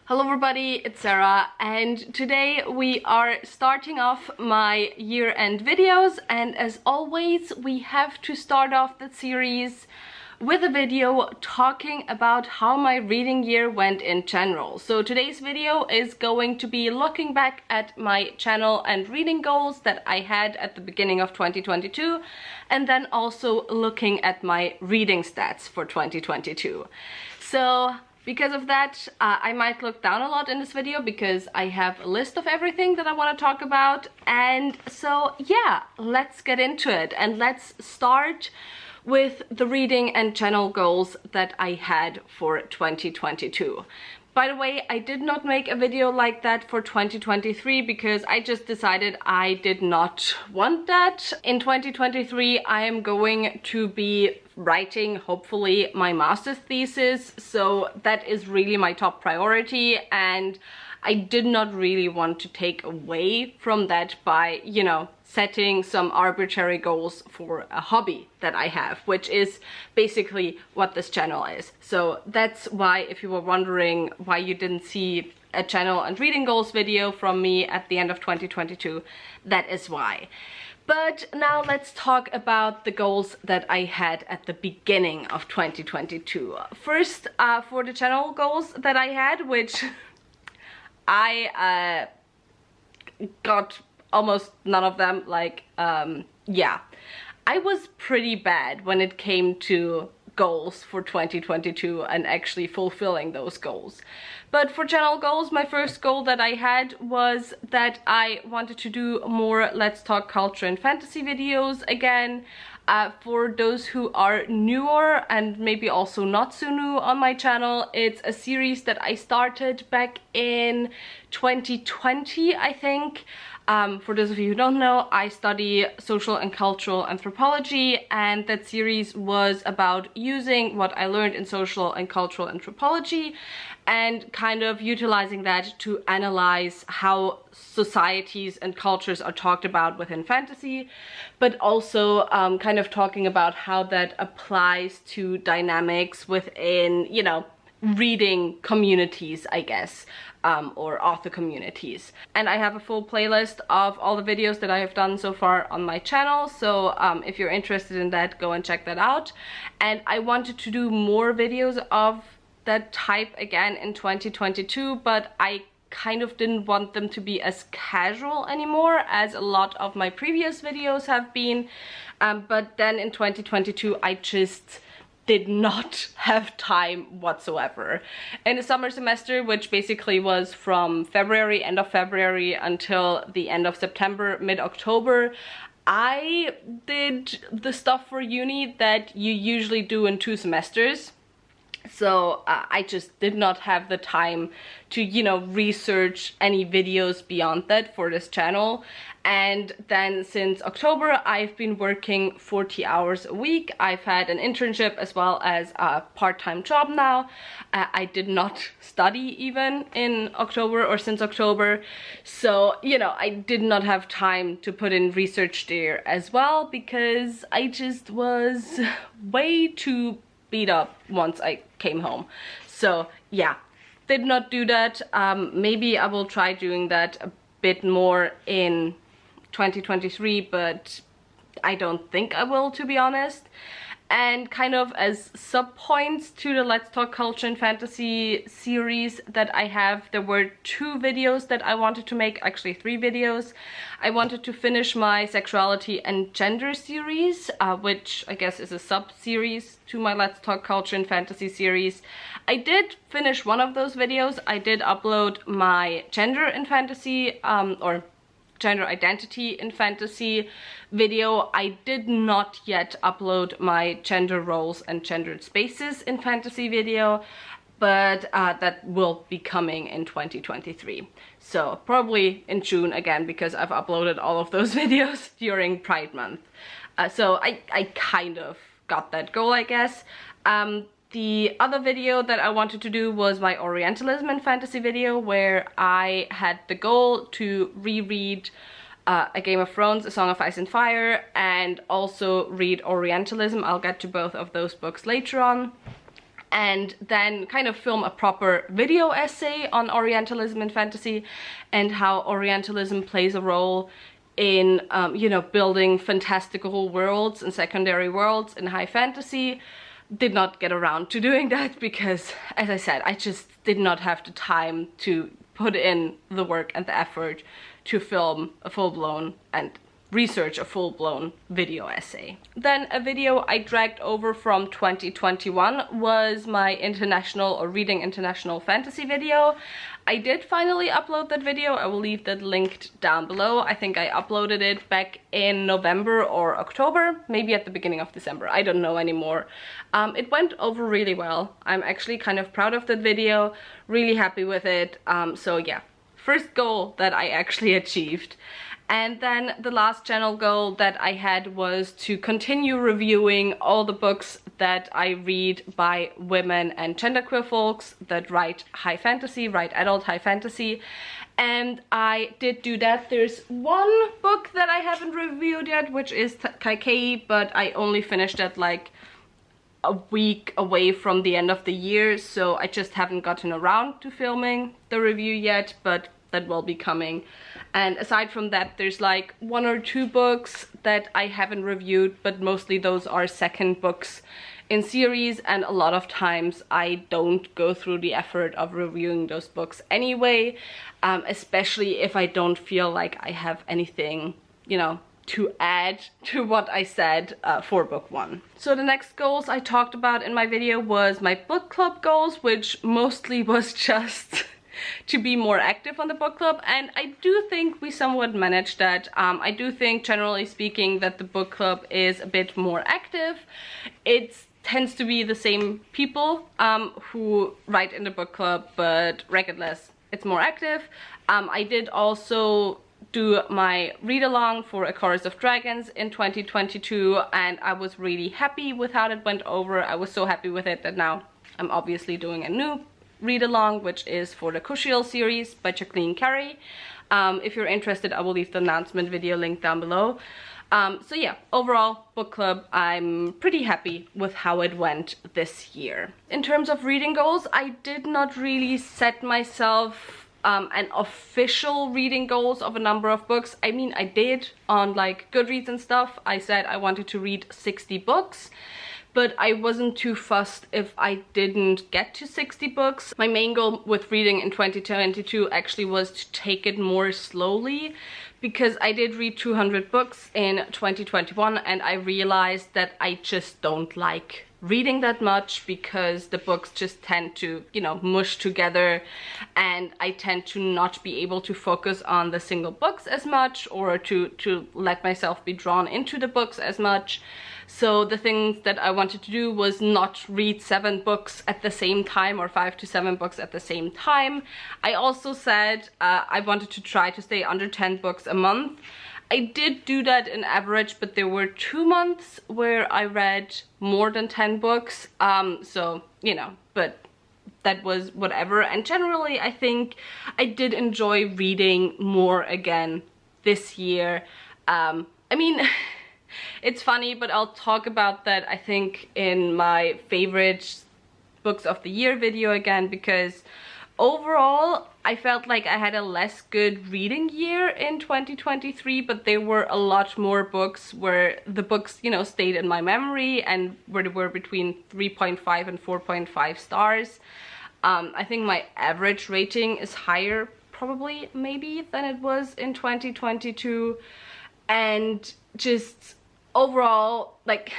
Hello everybody, it's Sarah, and today we are starting off my year-end videos, and as always we have to start off the series with a video talking about how my reading year went in general. So today's video is going to be looking back at my channel and reading goals that I had at the beginning of 2022, and then also looking at my reading stats for 2022. So because of that, I might look down a lot in this video because I have a list of everything that I want to talk about. And so yeah, let's get into it and let's start with the reading and channel goals that I had for 2022. By the way, I did not make a video like that for 2023 because I just decided I did not want that. In 2023, I am going to be writing, hopefully, my master's thesis, so that is really my top priority, and I did not really want to take away from that by, you know, setting some arbitrary goals for a hobby that I have, which is basically what this channel is. So that's why, if you were wondering why you didn't see a channel and reading goals video from me at the end of 2022, that is why. But now let's talk about the goals that I had at the beginning of 2022. First, for the channel goals that I had, which I got almost none of them, yeah. I was pretty bad when it came to goals for 2022 and actually fulfilling those goals. But for channel goals, my first goal that I had was that I wanted to do more Let's Talk Culture and Fantasy videos again. For those who are newer and maybe also not so new on my channel, it's a series that I started back in 2020, I think. For those of you who don't know, I study social and cultural anthropology, and that series was about using what I learned in social and cultural anthropology and kind of utilizing that to analyze how societies and cultures are talked about within fantasy, but also kind of talking about how that applies to dynamics within, you know, reading communities, I guess, or author communities. And I have a full playlist of all the videos that I have done so far on my channel, so if you're interested in that, go and check that out. And I wanted to do more videos of that type again in 2022, but I kind of didn't want them to be as casual anymore as a lot of my previous videos have been. But then in 2022 I just did not have time whatsoever. In the summer semester, which basically was from February, end of February until the end of September, mid-October, I did the stuff for uni that you usually do in 2 semesters. So I just did not have the time to, you know, research any videos beyond that for this channel. And then since October, I've been working 40 hours a week. I've had an internship as well as a part-time job now. I did not study even in October or since October. So, you know, I did not have time to put in research there as well because I just was way too beat up once I came home. So yeah, did not do that. Maybe I will try doing that a bit more in 2023, but I don't think I will, to be honest. And kind of as sub-points to the Let's Talk Culture and Fantasy series that I have, there were 2 videos that I wanted to make, actually 3 videos. I wanted to finish my sexuality and gender series, which I guess is a sub-series to my Let's Talk Culture and Fantasy series. I did finish one of those videos. I did upload my gender in fantasy, or gender identity in fantasy video. I did not yet upload my gender roles and gendered spaces in fantasy video, but that will be coming in 2023. So probably in June again, because I've uploaded all of those videos during Pride Month. So I kind of got that goal, I guess. The other video that I wanted to do was my Orientalism in fantasy video, where I had the goal to reread A Game of Thrones, A Song of Ice and Fire, and also read Orientalism. I'll get to both of those books later on. and then kind of film a proper video essay on Orientalism in fantasy and how Orientalism plays a role in, you know, building fantastical worlds and secondary worlds in high fantasy. Did not get around to doing that because, as I said, I just did not have the time to put in the work and the effort to film a full-blown and research a full-blown video essay. Then a video I dragged over from 2021 was my international or reading international fantasy video. I did finally upload that video. I will leave that linked down below. I think I uploaded it back in November or October, maybe at the beginning of December. I don't know anymore. It went over really well. I'm actually kind of proud of that video, really happy with it. So yeah, first goal that I actually achieved. And then the last channel goal that I had was to continue reviewing all the books that I read by women and genderqueer folks that write high fantasy, write adult high fantasy. And I did do that. There's one book that I haven't reviewed yet, which is Kaikeyi, but I only finished it like a week away from the end of the year, so I just haven't gotten around to filming the review yet, but that will be coming. And aside from that, there's like 1 or 2 books that I haven't reviewed, but mostly those are second books in series, and a lot of times I don't go through the effort of reviewing those books anyway, especially if I don't feel like I have anything, you know, to add to what I said for book 1. So the next goals I talked about in my video was my book club goals, which mostly was just to be more active on the book club, and I do think we somewhat managed that. I do think, generally speaking, that the book club is a bit more active. It tends to be the same people who write in the book club, but regardless, it's more active. I did also do my read-along for A Chorus of Dragons in 2022, and I was really happy with how it went over. I was so happy with it that now I'm obviously doing a new read-along, which is for the Kushiel series by Jacqueline Carey. If you're interested, I will leave the announcement video link down below. So yeah, overall book club, I'm pretty happy with how it went this year. In terms of reading goals, I did not really set myself an official reading goals of a number of books. I mean, I did on like Goodreads and stuff. I said I wanted to read 60 books. But I wasn't too fussed if I didn't get to 60 books. My main goal with reading in 2022 actually was to take it more slowly, because I did read 200 books in 2021 and I realized that I just don't like reading that much, because the books just tend to, you know, mush together, and I tend to not be able to focus on the single books as much, or to let myself be drawn into the books as much. So the things that I wanted to do was not read 7 books at the same time, or 5 to 7 books at the same time. I also said I wanted to try to stay under 10 books a month. I did do that in average, but there were 2 months where I read more than 10 books. So, you know, but that was whatever. And generally, I think I did enjoy reading more again this year. I mean, it's funny, but I'll talk about that, I think, in my favorite books of the year video again, because overall I felt like I had a less good reading year in 2023, but there were a lot more books where the books, you know, stayed in my memory and where they were between 3.5 and 4.5 stars. I think my average rating is higher, probably, maybe, than it was in 2022. And just overall, like,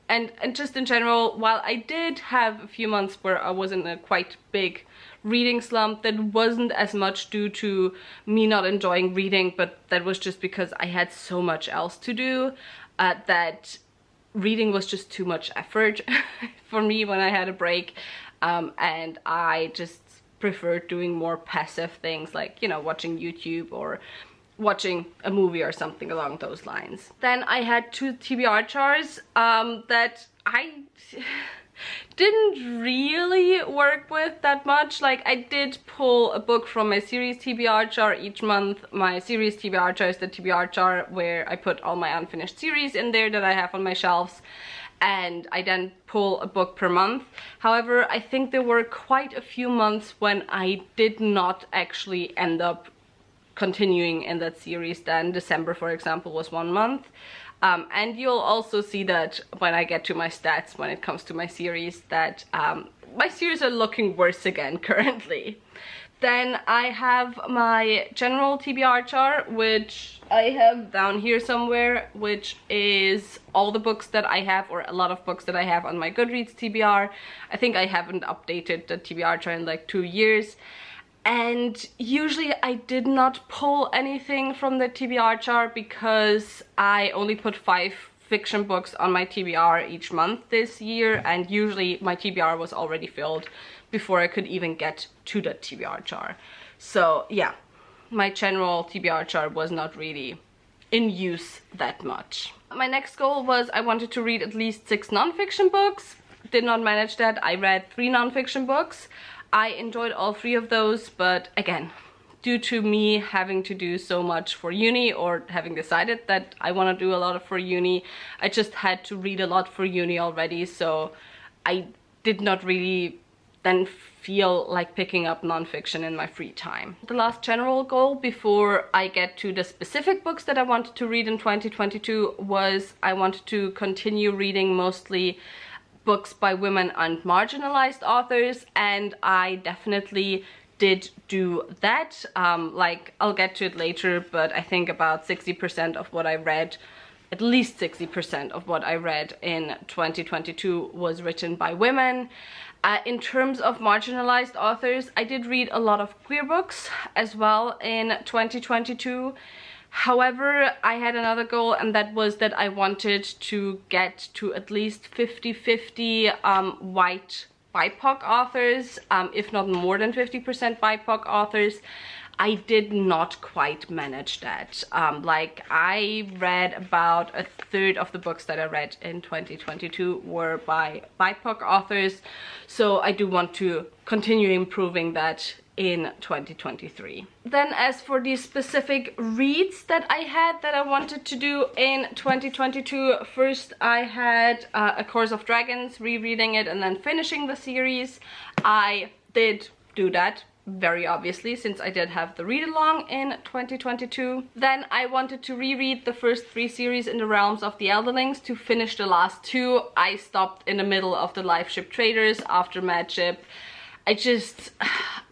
and just in general, while I did have a few months where I was in a quite big reading slump, that wasn't as much due to me not enjoying reading, but that was just because I had so much else to do, that reading was just too much effort for me when I had a break, and I just preferred doing more passive things, like, you know, watching YouTube or watching a movie or something along those lines. Then I had 2 TBR chars that I didn't really work with that much. Like, I did pull a book from my series TBR jar each month. My series TBR jar is the TBR jar where I put all my unfinished series in there that I have on my shelves. and I then pull a book per month. However, I think there were quite a few months when I did not actually end up continuing in that series. Then December, for example, was 1 month. And you'll also see that when I get to my stats when it comes to my series, that my series are looking worse again currently. Then I have my general TBR chart, which I have down here somewhere, which is all the books that I have, or a lot of books that I have on my Goodreads TBR. I think I haven't updated the TBR chart in like 2 years. And usually I did not pull anything from the TBR chart because I only put 5 fiction books on my TBR each month this year, and usually my TBR was already filled before I could even get to the TBR chart. So yeah, my general TBR chart was not really in use that much. My next goal was I wanted to read at least 6 nonfiction books. Did not manage that. I read 3 nonfiction books. I enjoyed all 3 of those, but again, due to me having to do so much for uni, or having decided that I want to do a lot for uni, I just had to read a lot for uni already, so I did not really then feel like picking up nonfiction in my free time. The last general goal before I get to the specific books that I wanted to read in 2022 was I wanted to continue reading mostly books by women and marginalized authors, and I definitely did do that. Like, I'll get to it later, but I think about 60% of what I read, at least 60% of what I read in 2022 was written by women. In terms of marginalized authors, I did read a lot of queer books as well in 2022. However, I had another goal, and that was that I wanted to get to at least 50-50 white BIPOC authors, if not more than 50% BIPOC authors. I did not quite manage that. Like, I read about 1/3 of the books that I read in 2022 were by BIPOC authors, so I do want to continue improving that in 2023. Then as for the specific reads that I had that I wanted to do in 2022, first I had A Course of Dragons, rereading it and then finishing the series. I did do that, very obviously, since I did have the read-along in 2022. Then I wanted to reread the first 3 series in the Realms of the Elderlings to finish the last 2. I stopped in the middle of the Life Ship Traders after Madship.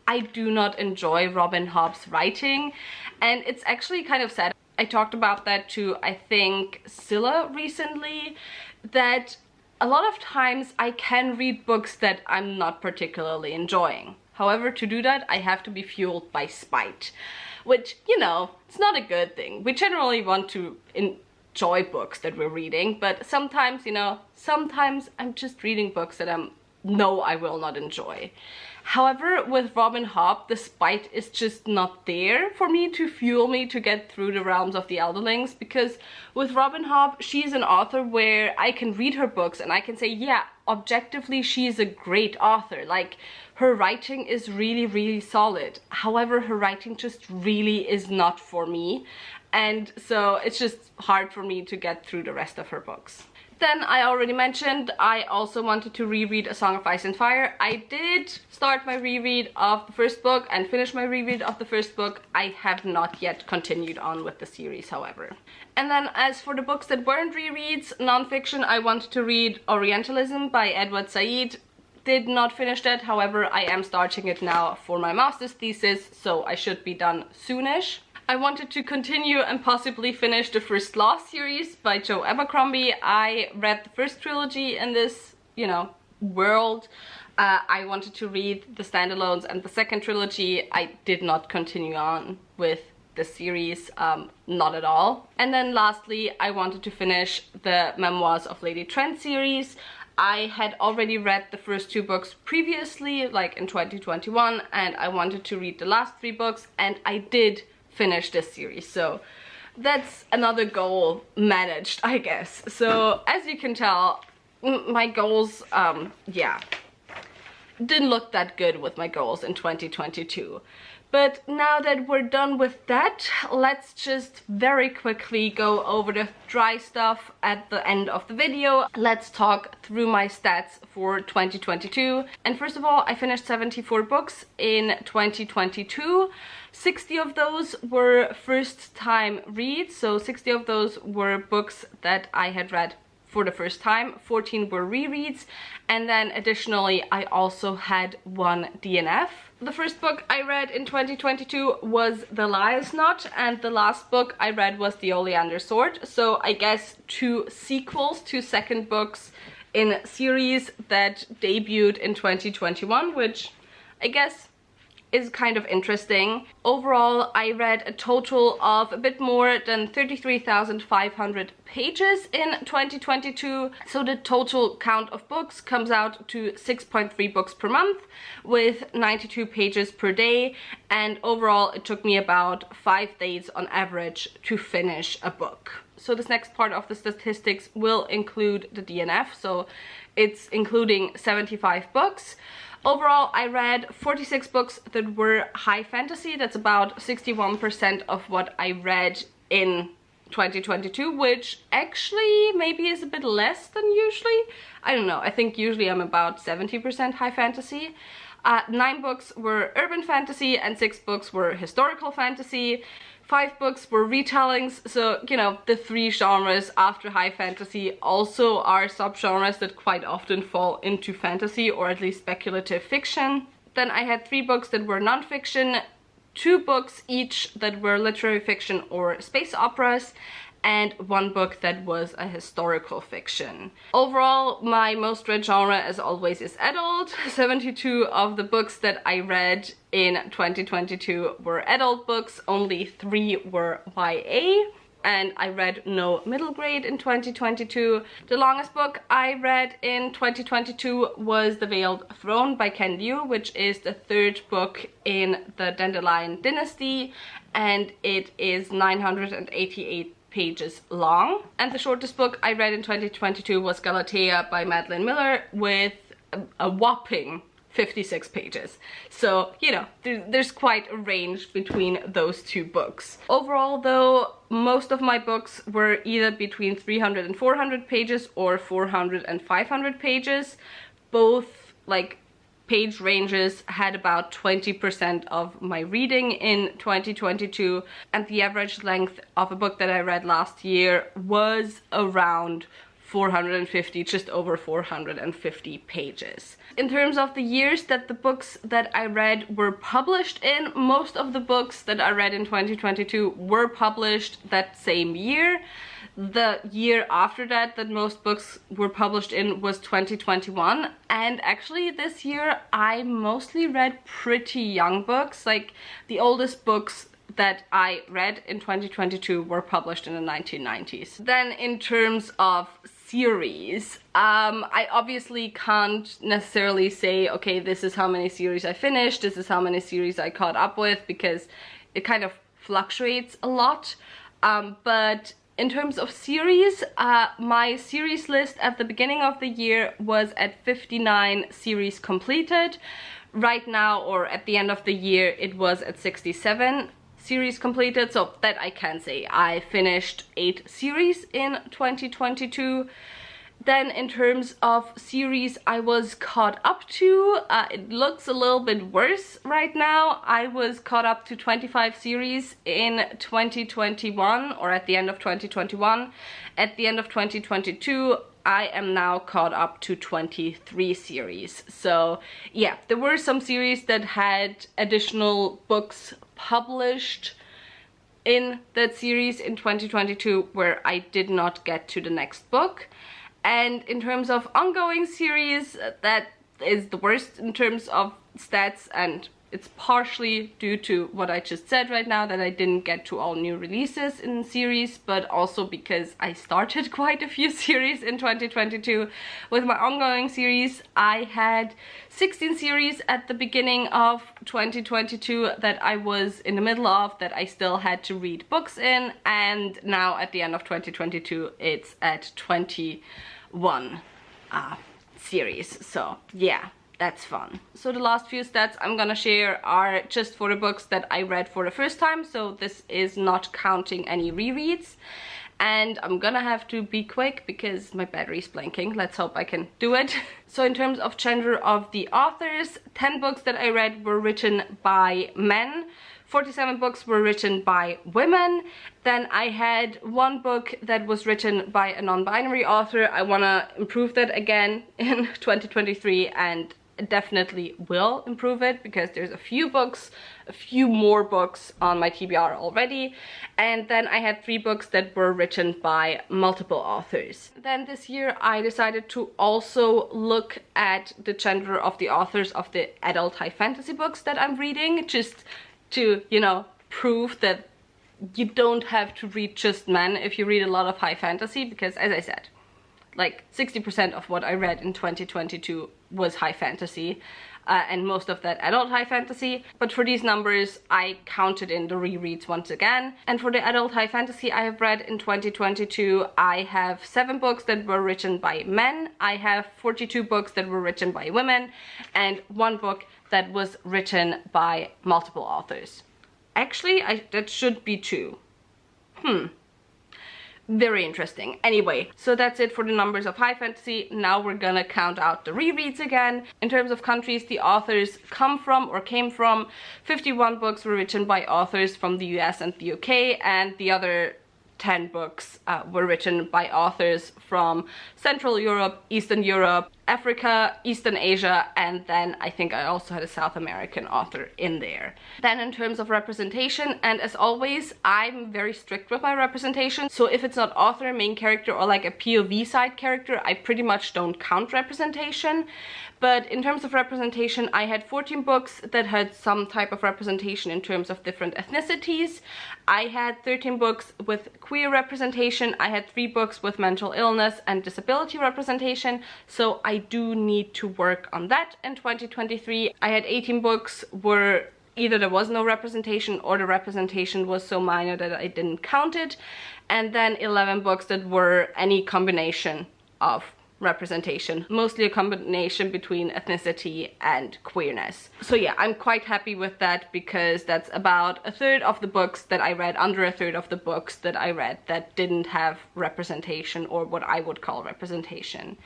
I do not enjoy Robin Hobb's writing, and it's actually kind of sad. I talked about that to, I think, Scylla recently, that a lot of times I can read books that I'm not particularly enjoying. However, to do that, I have to be fueled by spite, which, you know, it's not a good thing. We generally want to enjoy books that we're reading, but sometimes, you know, sometimes I'm just reading books that I know I will not enjoy. However, with Robin Hobb, the spite is just not there for me to fuel me to get through the Realms of the Elderlings, because with Robin Hobb, she's an author where I can read her books and I can say, yeah, objectively, she is a great author. Like, her writing is really, really solid. However, her writing just really is not for me. And so it's just hard for me to get through the rest of her books. Then I already mentioned I also wanted to reread A Song of Ice and Fire. I did start my reread of the first book and finish my reread of the first book. I have not yet continued on with the series, however. And then as for the books that weren't rereads, nonfiction, I wanted to read Orientalism by Edward Said. Did not finish that, however, I am starting it now for my master's thesis, so I should be done soonish. I wanted to continue and possibly finish the First Law series by Joe Abercrombie. I read the first trilogy in this, you know, world. I wanted to read the standalones and the second trilogy. I did not continue on with the series, not at all. And then lastly, I wanted to finish the Memoirs of Lady Trent series. I had already read the first 2 books previously, like in 2021, and I wanted to read the last 3 books, and I did finish this series. So that's another goal managed, I guess. So as you can tell, my goals, yeah, didn't look that good with my goals in 2022. But now that we're done with that, let's just very quickly go over the dry stuff at the end of the video. Let's talk through my stats for 2022. And first of all, I finished 74 books in 2022. 60 of those were first time reads, so 60 of those were books that I had read for the first time. 14 were rereads, and then additionally I also had one DNF. The first book I read in 2022 was The Liar's Knot, and the last book I read was The Oleander Sword. So I guess two sequels, two second books in series that debuted in 2021, which I guess is kind of interesting. Overall, I read a total of a bit more than 33,500 pages in 2022. So the total count of books comes out to 6.3 books per month with 92 pages per day. And overall, it took me about 5 days on average to finish a book. So this next part of the statistics will include the DNF. So it's including 75 books. Overall, I read 46 books that were high fantasy. That's about 61% of what I read in 2022, which actually maybe is a bit less than usually. I don't know, I think usually I'm about 70% high fantasy. 9 books were urban fantasy and 6 books were historical fantasy. 5 books were retellings, so, you know, the 3 genres after high fantasy also are subgenres that quite often fall into fantasy, or at least speculative fiction. Then I had 3 books that were non-fiction, 2 books each that were literary fiction or space operas, and 1 book that was a historical fiction. Overall, my most read genre, as always, is adult. 72 of the books that I read in 2022 were adult books, only 3 were YA, and I read no middle grade in 2022. The longest book I read in 2022 was The Veiled Throne by Ken Liu, which is the 3rd book in the Dandelion Dynasty, and it is 988 pages long. And the shortest book I read in 2022 was Galatea by Madeline Miller with a whopping 56 pages. So, you know, there's quite a range between those 2 books. Overall, though, most of my books were either between 300 and 400 pages or 400 and 500 pages. Both, like, page ranges had about 20% of my reading in 2022, and the average length of a book that I read last year was around 450, just over 450 pages. In terms of the years that the books that I read were published in, most of the books that I read in 2022 were published that same year. The year after that most books were published in was 2021, and actually this year I mostly read pretty young books. Like, the oldest books that I read in 2022 were published in the 1990s. Then in terms of series, I obviously can't necessarily say, okay, this is how many series I finished, this is how many series I caught up with, because it kind of fluctuates a lot. But in terms of series, my series list at the beginning of the year was at 59 series completed. Right now, or at the end of the year, it was at 67 series completed, so that I can say. I finished 8 series in 2022. Then in terms of series I was caught up to, it looks a little bit worse right now. I was caught up to 25 series in 2021, or at the end of 2021. At the end of 2022, I am now caught up to 23 series. So yeah, there were some series that had additional books published in that series in 2022 where I did not get to the next book. And in terms of ongoing series, that is the worst in terms of stats, and it's partially due to what I just said right now, that I didn't get to all new releases in series, but also because I started quite a few series in 2022. With my ongoing series, I had 16 series at the beginning of 2022 that I was in the middle of, that I still had to read books in, and now at the end of 2022 it's at 21 series. So yeah, that's fun. So the last few stats I'm gonna share are just for the books that I read for the first time, so this is not counting any rereads. And I'm gonna have to be quick because my battery is blinking. Let's hope I can do it. So in terms of gender of the authors, 10 books that I read were written by men, 47 books were written by women. Then I had 1 book that was written by a non-binary author. I wanna improve that again in 2023 and definitely will improve it because there's a few more books on my TBR already. And then I had 3 books that were written by multiple authors. Then this year I decided to also look at the gender of the authors of the adult high fantasy books that I'm reading, just to, you know, prove that you don't have to read just men if you read a lot of high fantasy, because as I said, like 60% of what I read in 2022 was high fantasy, and most of that adult high fantasy. But for these numbers, I counted in the rereads once again. And for the adult high fantasy I have read in 2022, I have 7 books that were written by men, I have 42 books that were written by women, and 1 book that was written by multiple authors. Actually, that should be 2. Very interesting. Anyway, so that's it for the numbers of high fantasy. Now we're gonna count out the rereads again. In terms of countries the authors come from or came from, 51 books were written by authors from the US and the UK, and the other 10 books were written by authors from Central Europe, Eastern Europe, Africa, Eastern Asia, and then I think I also had a South American author in there. Then in terms of representation, and as always, I'm very strict with my representation, so if it's not author, main character, or like a POV side character, I pretty much don't count representation. But in terms of representation, I had 14 books that had some type of representation in terms of different ethnicities. I had 13 books with queer representation. I had 3 books with mental illness and disability representation, so I do need to work on that in 2023. I had 18 books where either there was no representation or the representation was so minor that I didn't count it, and then 11 books that were any combination of representation, mostly a combination between ethnicity and queerness. So yeah, I'm quite happy with that because that's about a third of the books that I read, under a third of the books that I read that didn't have representation or what I would call representation.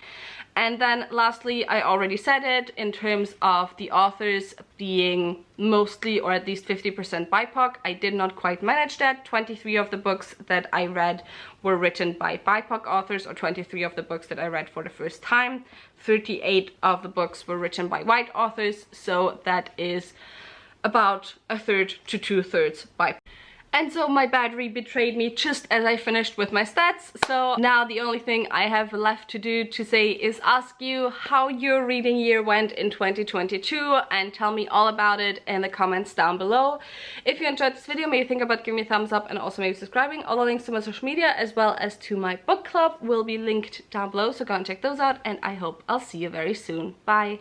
And then lastly, I already said it, in terms of the authors being mostly or at least 50% BIPOC, I did not quite manage that. 23 of the books that I read were written by BIPOC authors, or 23 of the books that I read for the first time. 38 of the books were written by white authors, so that is about a third to 2/3 BIPOC. And so my battery betrayed me just as I finished with my stats, so now the only thing I have left to do to say is ask you how your reading year went in 2022 and tell me all about it in the comments down below. If you enjoyed this video, maybe think about giving me a thumbs up and also maybe subscribing. All the links to my social media as well as to my book club will be linked down below, so go and check those out, and I hope I'll see you very soon. Bye!